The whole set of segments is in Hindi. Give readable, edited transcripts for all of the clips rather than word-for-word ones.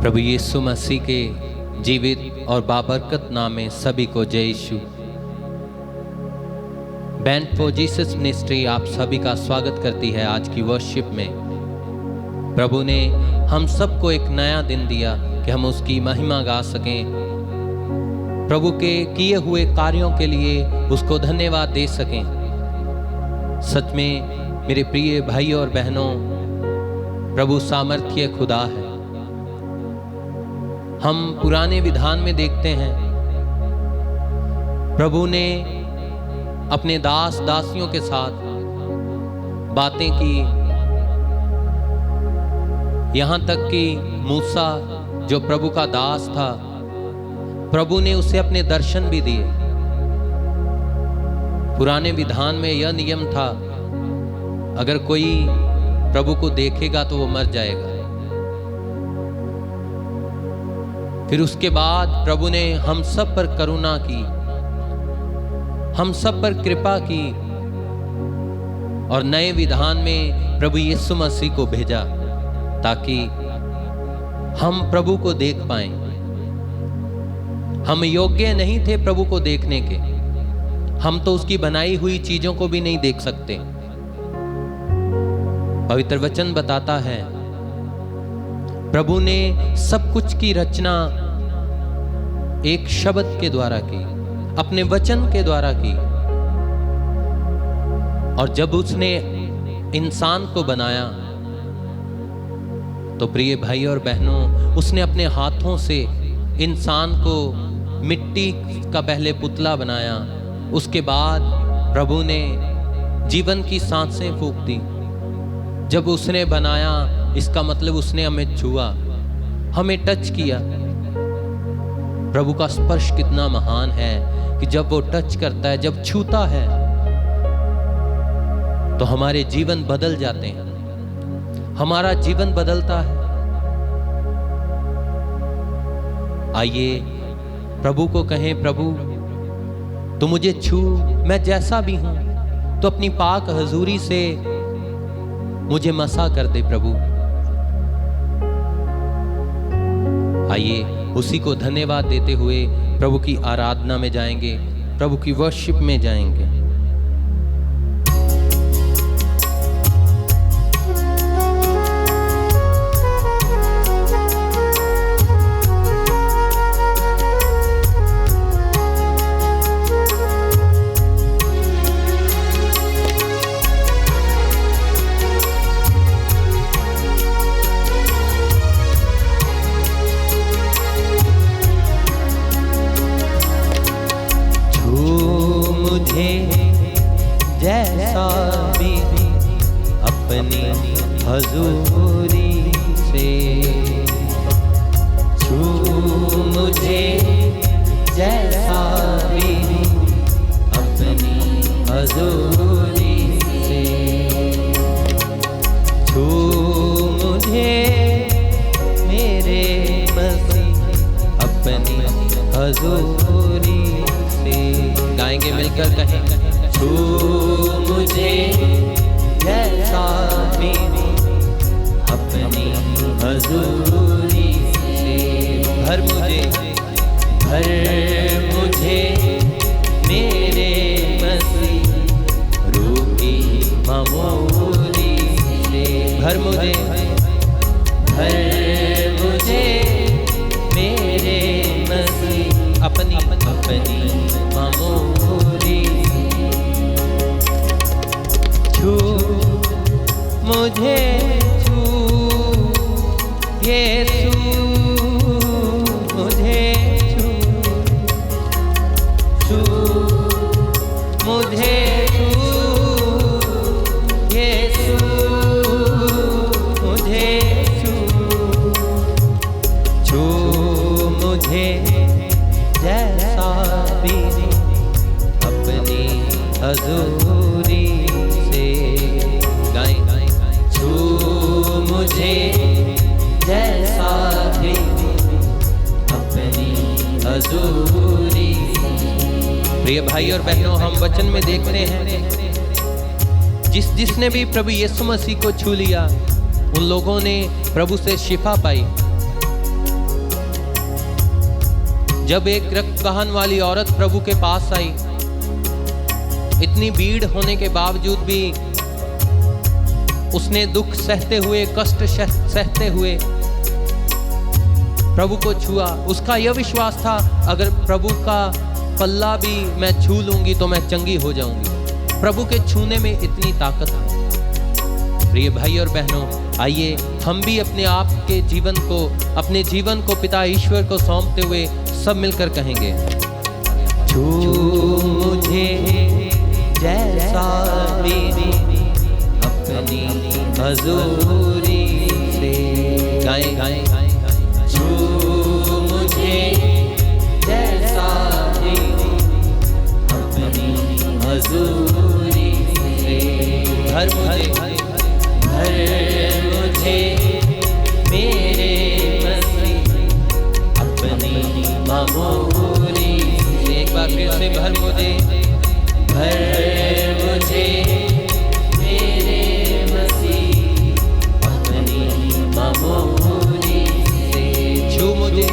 प्रभु यीशु मसीह के जीवित और बाबरकत नाम में सभी को जय यीशु। बैंड फॉर जीसस मिनिस्ट्री आप सभी का स्वागत करती है आज की वर्शिप में। प्रभु ने हम सबको एक नया दिन दिया कि हम उसकी महिमा गा सकें, प्रभु के किए हुए कार्यों के लिए उसको धन्यवाद दे सकें। सच में मेरे प्रिय भाई और बहनों, प्रभु सामर्थ्य खुदा है। हम पुराने विधान में देखते हैं प्रभु ने अपने दास दासियों के साथ बातें की, यहां तक कि मूसा जो प्रभु का दास था, प्रभु ने उसे अपने दर्शन भी दिए। पुराने विधान में यह नियम था, अगर कोई प्रभु को देखेगा तो वो मर जाएगा। फिर उसके बाद प्रभु ने हम सब पर करुणा की, हम सब पर कृपा की और नए विधान में प्रभु यीशु मसीह को भेजा ताकि हम प्रभु को देख पाएं। हम योग्य नहीं थे प्रभु को देखने के, हम तो उसकी बनाई हुई चीजों को भी नहीं देख सकते। पवित्र वचन बताता है प्रभु ने सब कुछ की रचना एक शब्द के द्वारा की, अपने वचन के द्वारा की। और जब उसने इंसान को बनाया तो प्रिय भाई और बहनों, उसने अपने हाथों से इंसान को मिट्टी का पहले पुतला बनाया। उसके बाद प्रभु ने जीवन की सांसें फूंक दी। जब उसने बनाया, इसका मतलब उसने हमें छुआ, हमें टच किया। प्रभु का स्पर्श कितना महान है कि जब वो टच करता है, जब छूता है तो हमारे जीवन बदल जाते हैं, हमारा जीवन बदलता है। आइए प्रभु को कहें, प्रभु तू मुझे छू, मैं जैसा भी हूं, तो अपनी पाक हजूरी से मुझे मसा कर दे प्रभु। आइए उसी को धन्यवाद देते हुए प्रभु की आराधना में जाएंगे, प्रभु की वर्शिप में जाएंगे। जैसा भी अपनी हजूरी से छू मुझे, जैसा भी अपनी हजूरी से छू मुझे मेरे मसीह अपनी हजूरी से। गाएंगे मिलकर, कहें छू मुझे जैसा भी अपनी हजूरी से। भर मुझे मेरे मसीह रूह की मामूली से। भर मुझे मेरे मसीह अपनी मामूली। छू मुझे, छू यीशु मुझे, छू मुझे, यीशु मुझे, छू मुझे जैसा भी अपनी हजूरी से। छू मुझे जैसा भी अपनी हजूरी। प्रिय भाई और बहनों, हम वचन में देखते हैं जिसने भी प्रभु यीशु मसीह को छू लिया, उन लोगों ने प्रभु से शिफा पाई। जब एक रक्त बहान वाली औरत प्रभु के पास आई, इतनी भीड़ होने के बावजूद भी उसने दुख सहते हुए, कष्ट सहते हुए प्रभु को छुआ। उसका यह विश्वास था, अगर प्रभु का पल्ला भी मैं छू लूंगी तो मैं चंगी हो जाऊंगी। प्रभु के छूने में इतनी ताकत है। प्रिय भाई और बहनों, आइए हम भी अपने आप के जीवन को, अपने जीवन को पिता ईश्वर को सौंपते हुए सब मिलकर कहेंगे, छू मुझे जैसा मेरी अपनी हजूरी से। गाएं गाएं छू मुझे जैसा मेरी अपनी हजूरी से। भर मुझे मेरे मसीह अपनी मामूरी से। एक बार फिर से भर मुझे मेरे मसीह अपनी मामूरी से। छू मुझे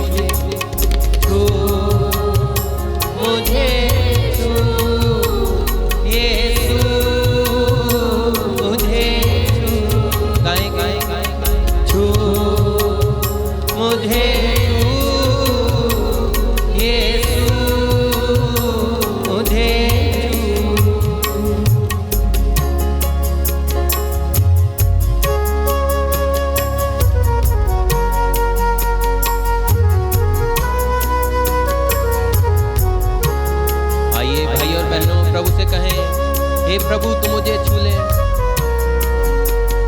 प्रभु तू मुझे छू ले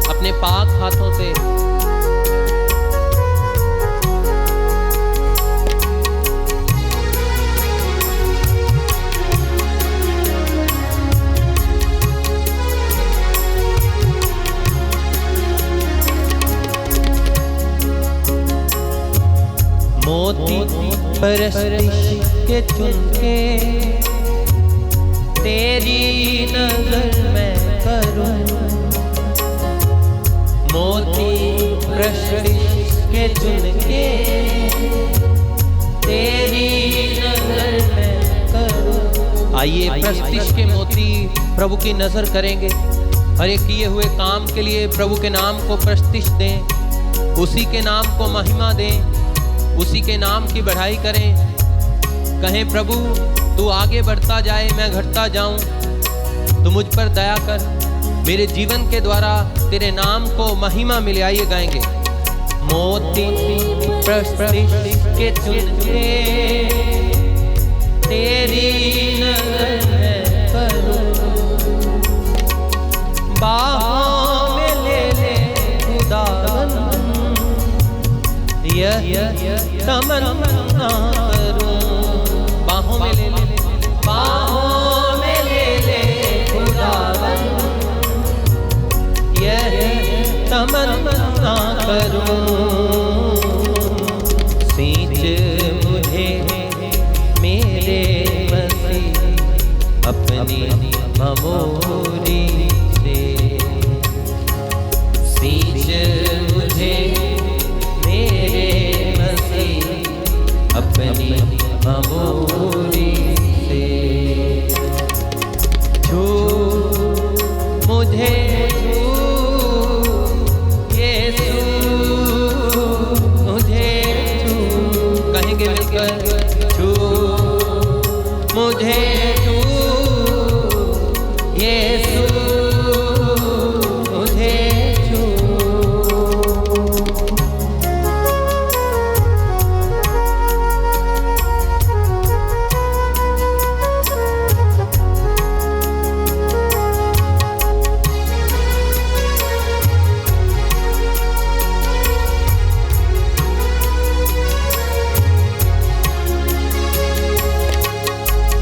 अपने पाक हाथों से। मोती परस्तिश के चुनके तेरी नजर मैं करूं। मोती परस्तिश के चुनके तेरी नजर मैं करूं। आइए परस्तिश के मोती प्रभु की नजर करेंगे। हर एक किए हुए काम के लिए प्रभु के नाम को परस्तिश दें, उसी के नाम को महिमा दें, उसी के नाम की बढ़ाई करें। कहें प्रभु तू आगे बढ़ता जाए, मैं घटता जाऊं, तू मुझ पर दया कर, मेरे जीवन के द्वारा तेरे नाम को महिमा मिले। आइए गाएंगे। मोती परस्तिश के चुनके तेरी नजर मैं करूं। बाहों में ले ले खुदावन यह तमन्ना करूं। बाहों में ले ले, बाहों में ले ले खुदावन यह तमन्ना करूं। सींच मुझे मेरे मसीह अपनी मामूरी से। सींच मुझे मेरे मसीह अपनी मामूरी से। छू मुझे यीशु मुझे छू। कहेंगे मिलकर छू मुझे छू यीशु मुझे छू।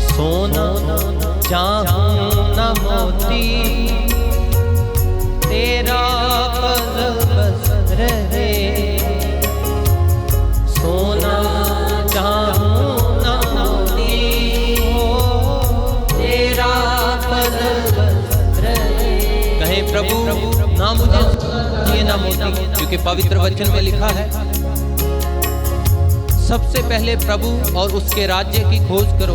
सोना चाहूं न मोती तेरा फजल बस रहे। सोना चाहूं न मोती तेरा फजल बस रहे। कहे प्रभु ना मुझे ये ना मोती, क्योंकि पवित्र वचन में लिखा है सबसे पहले प्रभु और उसके राज्य की खोज करो,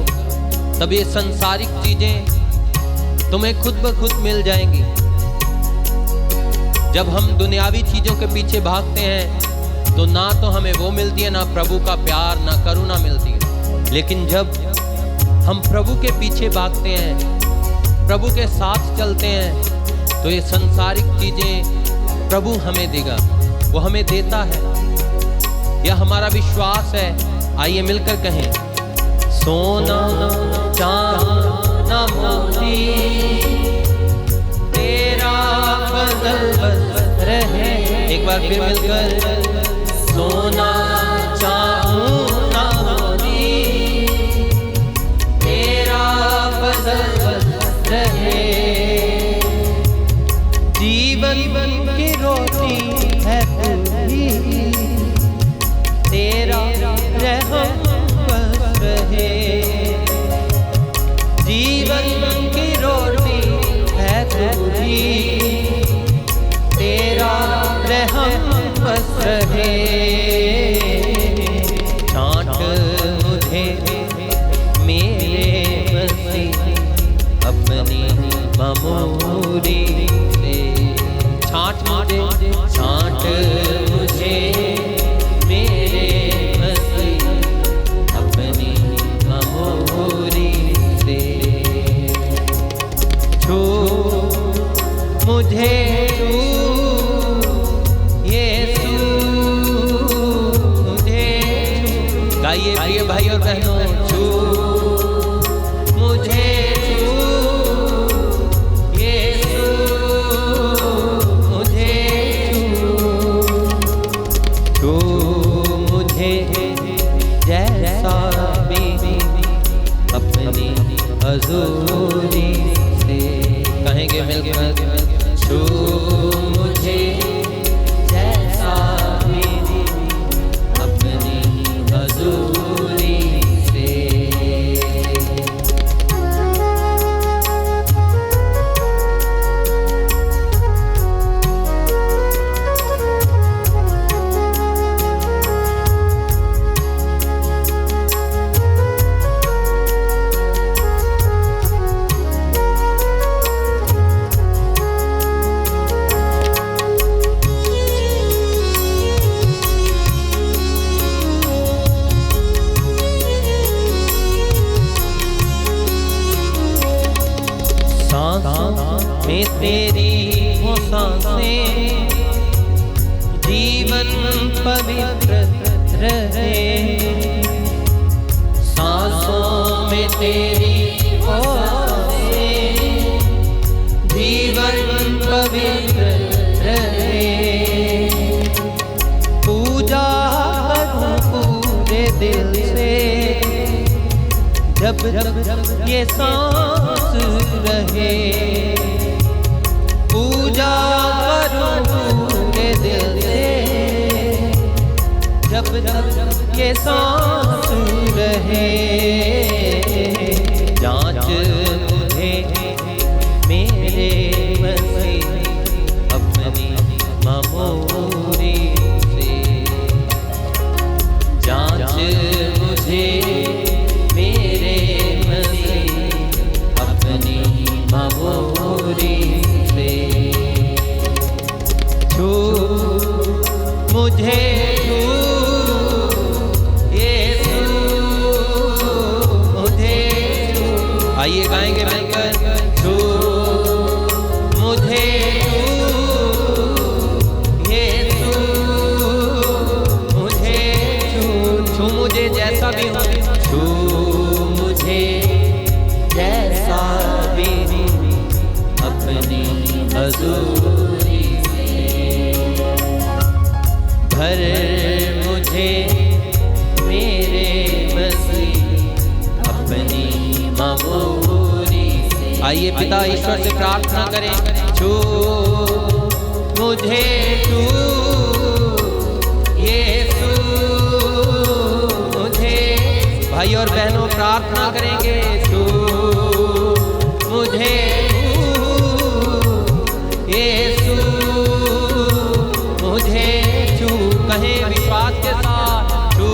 तब ये संसारिक चीजें तुम्हें खुद ब खुद मिल जाएंगी। जब हम दुनियावी चीजों के पीछे भागते हैं तो ना तो हमें वो मिलती है, ना प्रभु का प्यार, ना करुणा मिलती है। लेकिन जब हम प्रभु के पीछे भागते हैं, प्रभु के साथ चलते हैं, तो ये संसारिक चीजें प्रभु हमें देगा, वो हमें देता है। यह हमारा विश्वास है। आइए मिलकर कहें, सोना चांदना मोती तेरा फजल बस रहे। एक बार फिर मिलकर, सोना चांदना मोती तेरा फजल बस रहे। जीवन की रोटी है तू ही, तेरा रहम बस रहे। जीवन की रोटी है तू ही, तेरा रहम बस रहे। छांट मुझे मेरे मसीह अपनी मामूली से, छांट मुझे मेरे मसीह अपनी मामूली से। छू मुझे यीशु मुझे, गाइए प्रिय भाई और बहनों, छू मुझे जैसा भी अपनी हजूरी से, कहेंगे मिलकर, छू मुझे जैसा भी अपनी हजूरी से। में तेरी हो सांसें, जीवन पवित्र रहे। सांसों में तेरी हो सांसें, जीवन पवित्र रहे। पूजा करूं पूरे दिल से, जब ये सांस रहे। पूजा करूं पूरे दिल से, जब ये सांस रहे। जांच मुझे मेरे मसीह अपनी मामूली से, जांच मुझे मेरे मसीह अपनी मामूली से। छू मुझे आइए गाएंगे मिलकर, छू मुझे यीशु मुझे, छू मुझे जैसा भी हूँ, छू मुझे जैसा भी अपनी हजूरी से। भर मुझे मेरे मसीह अपनी मामूली से। आइए पिता ईश्वर से प्रार्थना करें, छू मुझे तू यीशु मुझे। भाई और बहनों प्रार्थना करेंगे, छू मुझे यीशु मुझे, छू कहें विश्वास के साथ, छू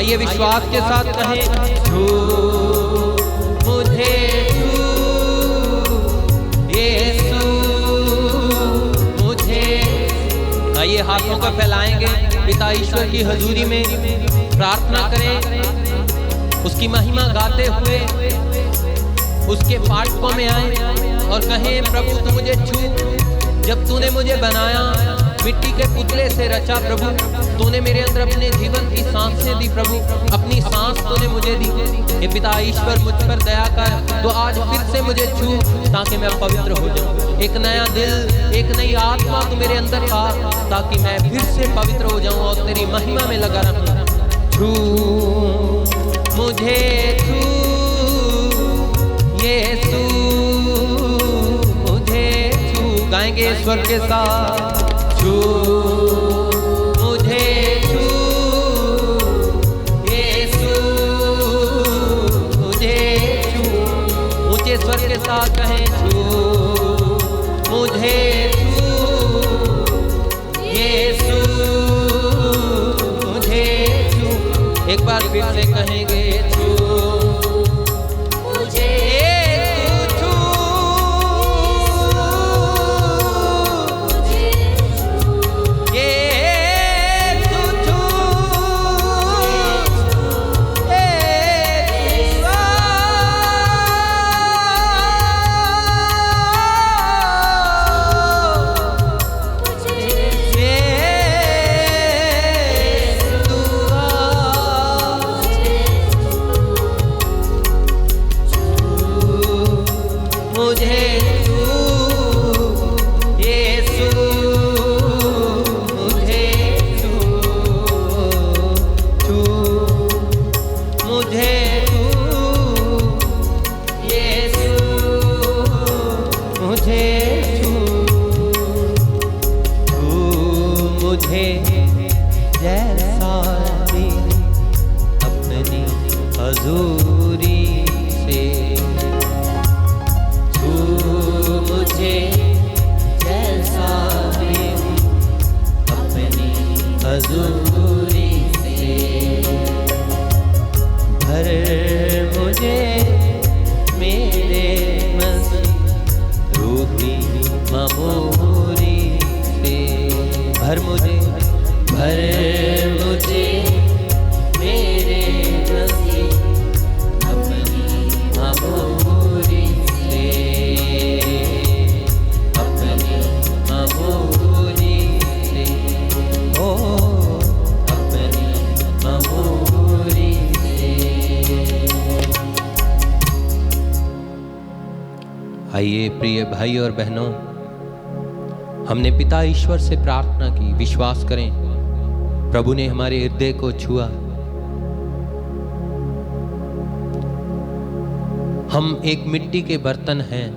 आइए विश्वास के साथ कहें, छू मुझे छू यीशु मुझे। आइए हाथों को फैलाएंगे, पिता ईश्वर की हजूरी में प्रार्थना करें, उसकी महिमा गाते हुए उसके फाटकों में आए और कहें, प्रभु तू मुझे छू। जब तूने मुझे बनाया, मिट्टी के पुतले से रचा प्रभु, तूने मेरे अंदर अपने जीवन की सांसें दी प्रभु, अपनी सांस तूने मुझे दी। हे पिता ईश्वर मुझ पर दया कर, तो आज फिर से मुझे छू ताकि मैं पवित्र हो जाऊं। एक नया दिल, एक नई आत्मा तू मेरे अंदर ला, ताकि मैं फिर से पवित्र हो जाऊं और तेरी महिमा में लगा रहूं। छू मुझे छू यीशु मुझे छू। गाएंगे ईश्वर के साथ, छू मुझे छू यीशु मुझे छू। ऊंचे स्वर के साथ कहें, छू मुझे छू यीशु मुझे छू। एक बार फिर से कहेंगे, छू मुझे छू जैसा तेरी अपनी हजूरी से। छू मुझे जैसा तेरी अपनी हजूरी से। भर मुझे मेरे मसीह रूही ममूरी से। भर मुझे मेरे मसीह अपनी ममूरी से। अपनी ममूरी से ओ अपनी ममूरी से। आइए प्रिय भाई और बहनों, हमने पिता ईश्वर से प्रार्थना की। विश्वास करें, प्रभु ने हमारे हृदय को छुआ। हम एक मिट्टी के बर्तन हैं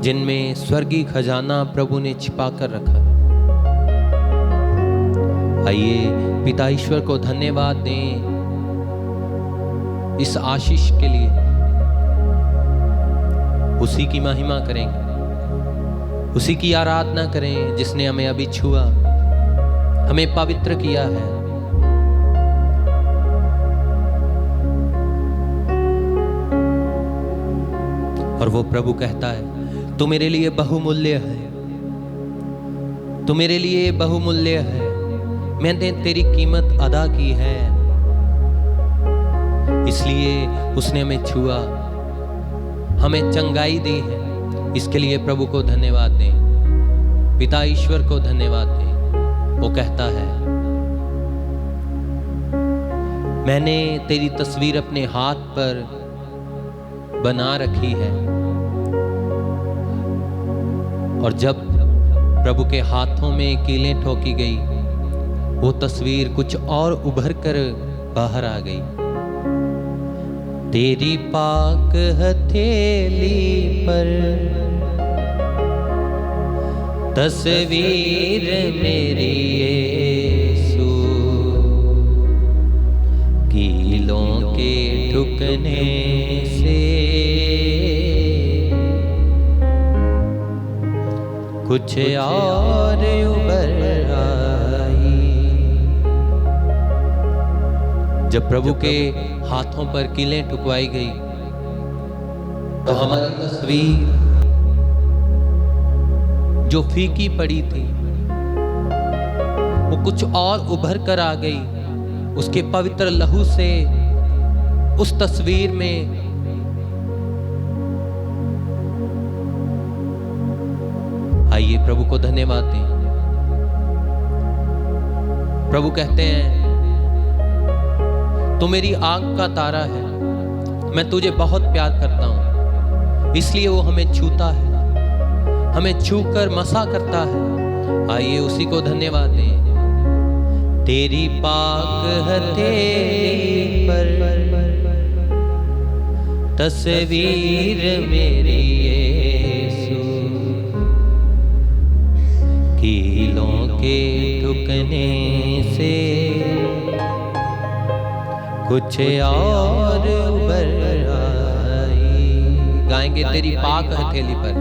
जिनमें स्वर्गीय खजाना प्रभु ने छिपा कर रखा। आइए पिता ईश्वर को धन्यवाद दें इस आशीष के लिए। उसी की महिमा करेंगे, उसी की आराधना करें जिसने हमें अभी छुआ, हमें पवित्र किया है। और वो प्रभु कहता है, तू मेरे लिए बहुमूल्य है, तू मेरे लिए बहुमूल्य है, मैंने तेरी कीमत अदा की है। इसलिए उसने हमें छुआ, हमें चंगाई दी है। इसके लिए प्रभु को धन्यवाद दें, पिता ईश्वर को धन्यवाद दें। वो कहता है, मैंने तेरी तस्वीर अपने हाथ पर बना रखी है। और जब प्रभु के हाथों में कीलें ठोकी गई, वो तस्वीर कुछ और उभर कर बाहर आ गई। तेरी पाक हथेली पर तस्वीर मेरी यीशु, कीलों के ठुकने से कुछ और उभर आई। जब प्रभु के हाथों पर कीलें ठुकवाई गई तो हमारी तस्वीर जो फीकी पड़ी थी वो कुछ और उभर कर आ गई। उसके पवित्र लहू से उस तस्वीर में आइए प्रभु को धन्यवाद दें। प्रभु कहते हैं तू मेरी आंख का तारा है, मैं तुझे बहुत प्यार करता हूं, इसलिए वो हमें छूता है, हमें छूकर मसा करता है। आइए उसी को धन्यवाद दें। तेरी पाक हथेली पर तस्वीर मेरी यीशु, कीलों के ठुकने से कुछ और उभर आई। गाएंगे तेरी पाक हथेली पर,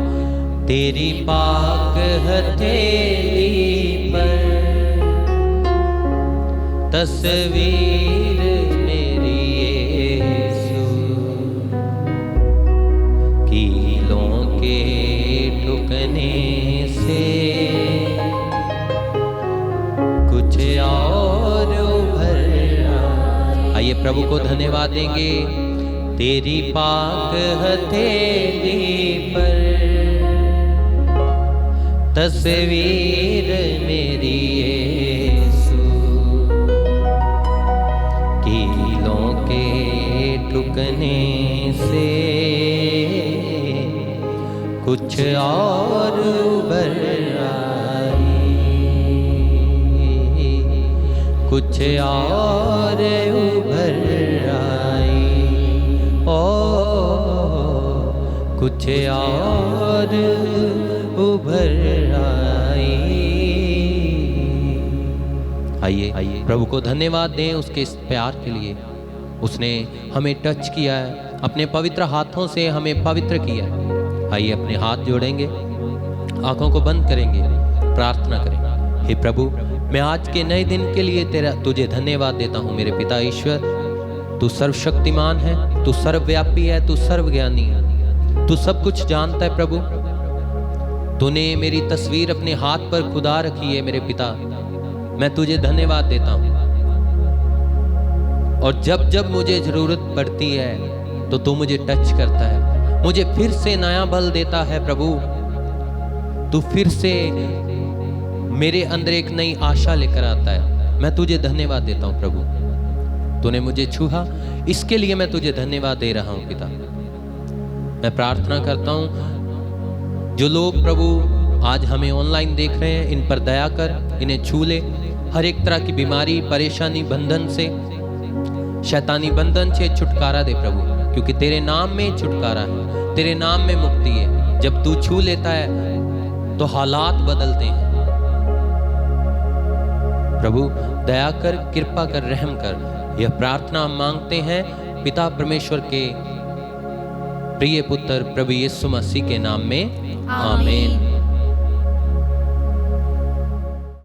तेरी पाक हथेली पर तस्वीर मेरी यीशु, कीलों के ठुकने से कुछ और उभर आई। आइए प्रभु को धन्यवाद देंगे। तेरी पाक हथेली पर तस्वीर मेरी यीशु, कीलों के ठुकने से कुछ और उभर आई, कुछ और उभर आई, ओ कुछ और उभर आई। आइए प्रभु को धन्यवाद दें उसके इस प्यार के लिए। उसने हमें टच किया है, अपने पवित्र हाथों से हमें पवित्र किया है। आइए अपने हाथ जोड़ेंगे, आंखों को बंद करेंगे, प्रार्थना करेंगे। हे प्रभु, मैं आज के नए दिन के लिए तुझे धन्यवाद देता हूँ। मेरे पिता ईश्वर, तू सर्वशक्तिमान है, तू सर्वव्यापी है, तू सर्वज्ञानी है, तू सब कुछ जानता है। प्रभु, तूने मेरी तस्वीर अपने हाथ पर खुदा रखी है। मेरे पिता, मैं तुझे धन्यवाद देता हूँ। और जब जब मुझे जरूरत पड़ती है तो तू मुझे टच करता है, मुझे फिर से नया बल देता है। प्रभु, तू फिर से मेरे अंदर एक नई आशा लेकर आता है। मैं तुझे धन्यवाद देता हूँ। प्रभु, तूने मुझे छुआ, इसके लिए मैं तुझे धन्यवाद दे रहा हूँ। पिता, मैं प्रार्थना करता हूँ जो लोग प्रभु आज हमें ऑनलाइन देख रहे हैं, इन पर दया कर, इन्हें छू ले। हर एक तरह की बीमारी, परेशानी, बंधन से, शैतानी बंधन से छुटकारा दे प्रभु, क्योंकि तेरे नाम में छुटकारा है, तेरे नाम में मुक्ति है। जब तू छू लेता है तो हालात बदलते हैं। प्रभु, दया कर, कृपा कर, रहम कर। यह प्रार्थना हम मांगते हैं पिता परमेश्वर के प्रिय पुत्र प्रभु यीशु मसीह के नाम में, आमीन।